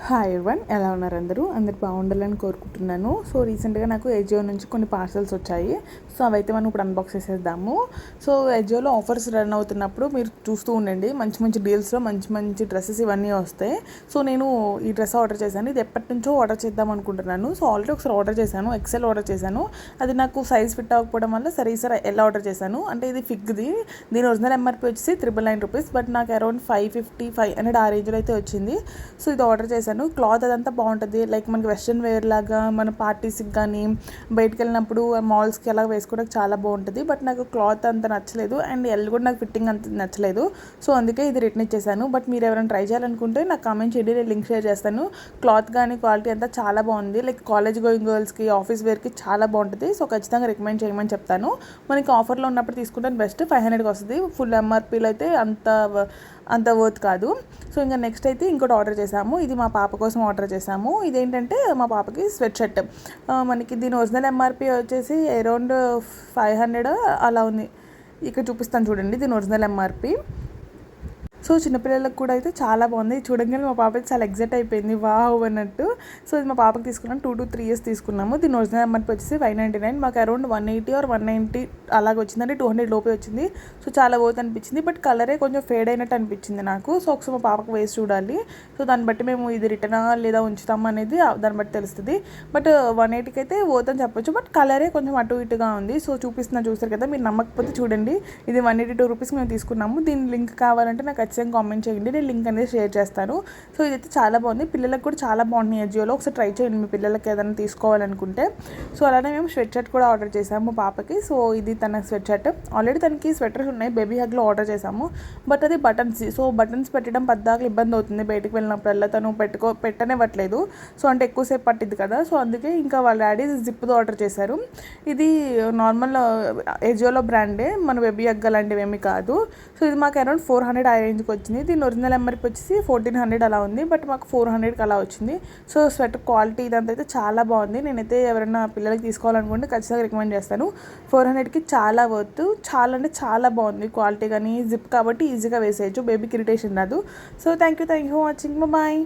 Hi everyone, ఎలా ఉన్నారు? అందరూ బాగుండాలని కోరుకుంటున్నాను. సో రీసెంట్గా నాకు ఎజియో నుంచి కొన్ని పార్సల్స్ వచ్చాయి. సో అవైతే మనం ఇప్పుడు అన్బాక్స్ చేసేద్దాము. సో ఎజియోలో ఆఫర్స్ రన్ అవుతున్నప్పుడు మీరు చూస్తూ ఉండండి. మంచి మంచి డీల్స్లో మంచి మంచి డ్రెస్సెస్ ఇవన్నీ వస్తాయి. సో నేను ఈ డ్రెస్ ఆర్డర్ చేశాను. ఇది ఎప్పటి నుంచో ఆర్డర్ చేద్దాం అనుకుంటున్నాను. సో ఆల్రెడీ ఒకసారి ఆర్డర్ చేశాను, ఎక్సెల్ ఆర్డర్ చేశాను. అది నాకు సైజ్ ఫిట్ అవ్వకపోవడం వల్ల సరే ఎలా ఆర్డర్ చేశాను అంటే ఇది ఫిగ్ది. దీని ఒరిజినల్ ఎంఆర్పీ వచ్చేసి ₹999, బట్ నాకు అరౌండ్ 555 ఆ రేంజ్లో అయితే వచ్చింది. సో ఇది ఆర్డర్ చేశాను. క్లాత్ అదంతా బాగుంటుంది. లైక్ మనకి వెస్ట్రన్ వేర్ లాగా మన పార్టీస్కి కానీ బయటకు వెళ్ళినప్పుడు మాల్స్కి అలా వేసుకోవడానికి చాలా బాగుంటుంది. బట్ నాకు క్లాత్ అంత నచ్చలేదు అండ్ కూడా నాకు ఫిట్టింగ్ అంత నచ్చలేదు. సో అందుకే ఇది రిటర్న్ ఇచ్చేసాను. బట్ మీరు ఎవరైనా ట్రై చేయాలనుకుంటే నాకు కామెంట్ చేయండి, నేను లింక్ షేర్ చేస్తాను. క్లాత్ కానీ క్వాలిటీ అంతా చాలా బాగుంది. లైక్ కాలేజ్ గోయింగ్ గర్ల్స్కి, ఆఫీస్ వేర్కి చాలా బాగుంటుంది. సో ఖచ్చితంగా రికమెండ్ చేయమని చెప్తాను. మనకి ఆఫర్లో ఉన్నప్పుడు తీసుకుంటే బెస్ట్. 500కి వస్తుంది. ఫుల్ ఎంఆర్పీలో అయితే అంత వర్త్ కాదు. సో ఇంకా నెక్స్ట్ అయితే ఇంకోటి ఆర్డర్ చేసాము. ఇది మా పాప కోసం ఆర్డర్ చేసాము. ఇదేంటంటే మా పాపకి స్వెట్ షర్ట్. మనకి దీని ఒరిజినల్ ఎంఆర్పీ వచ్చేసి అరౌండ్ 500 అలా ఉంది. ఇక్కడ చూపిస్తాను చూడండి దీని ఒరిజినల్ ఎంఆర్పీ. సో చిన్నపిల్లలకు కూడా అయితే చాలా బాగుంది. చూడంగానే మా పాప చాలా ఎగ్జైట్ అయిపోయింది, వావ్ అన్నట్టు. సో ఇది మా పాపకి తీసుకున్నాం. 2 to 3 years తీసుకున్నాము. దీని ఒరిజినల్ ఎంఆర్పీ వచ్చేసి 599. మాకు అరౌండ్ 180 or 190 అలాగ వచ్చిందంటే 200 లోపే వచ్చింది. సో చాలా వర్త్ అనిపించింది. బట్ కలరే కొంచెం ఫేడ్ అయినట్టు అనిపించింది నాకు. సో ఒకసారి మా పాపకు వేసి చూడాలి. సో దాన్ని బట్టి మేము ఇది రిటర్నా లేదా ఉంచుతాము అనేది దాన్ని బట్టి తెలుస్తుంది. బట్ 180కి అయితే వర్త్ అని చెప్పొచ్చు. బట్ కలరే కొంచెం అటు ఇటుగా ఉంది. సో చూస్తారు కదా, మీరు నమ్మకపోతే చూడండి. ఇది ₹182 మేము తీసుకున్నాము. దీని లింక్ కావాలంటే నాకు ఖచ్చితంగా కామెంట్ చేయండి, నేను లింక్ అనేది షేర్ చేస్తాను. సో ఇదైతే చాలా బాగుంది. పిల్లలకు కూడా చాలా బాగుంటుంది. ఎజియోలో ఒకసారి ట్రై చేయండి మీ పిల్లలకి ఏదైనా తీసుకోవాలనుకుంటే. సో అలానే మేము స్వెట్ షర్ట్ కూడా ఆర్డర్ చేసాము పాపకి. సో ఇది తన స్వెట్ షర్ట్. ఆల్రెడీ తనకి స్వెటర్స్ ఉన్నాయి, బేబీ హగ్లో ఆర్డర్ చేసాము. బట్ అది బటన్స్. సో బటన్స్ పెట్టడం పద్దాక ఇబ్బంది అవుతుంది. బయటకు వెళ్ళినప్పుడల్లా తను పెట్టనివ్వట్లేదు. సో అంటే ఎక్కువసేపు పట్టింది కదా. సో అందుకే ఇంకా వాళ్ళ డాడీ జిప్తో ఆర్డర్ చేశారు. ఇది నార్మల్ ఎజియోలో బ్రాండే, మన బేబీ హగ్ అలాంటివి ఏమీ కాదు. సో ఇది మాకు అరౌండ్ 400 ఆ రేంజ్కి వచ్చింది. దీని ఒరిజినల్ ఎంఆర్పీ వచ్చేసి 1400 అలా ఉంది. బట్ మాకు 400కి అలా వచ్చింది. సో స్వెటర్ క్వాలిటీ ఇదంతా అయితే చాలా బాగుంది. నేనైతే ఎవరైనా పిల్లలకి తీసుకోవాలనుకుంటే ఖచ్చితంగా రికమెండ్ చేస్తాను. 400కి చాలా వర్త్. చాలా అంటే చాలా బాగుంది క్వాలిటీ కానీ. జిప్ కాబట్టి ఈజీగా వేసేయచ్చు, బేబీకి ఇరిటేషన్ రాదు. So thank you for watching. Bye.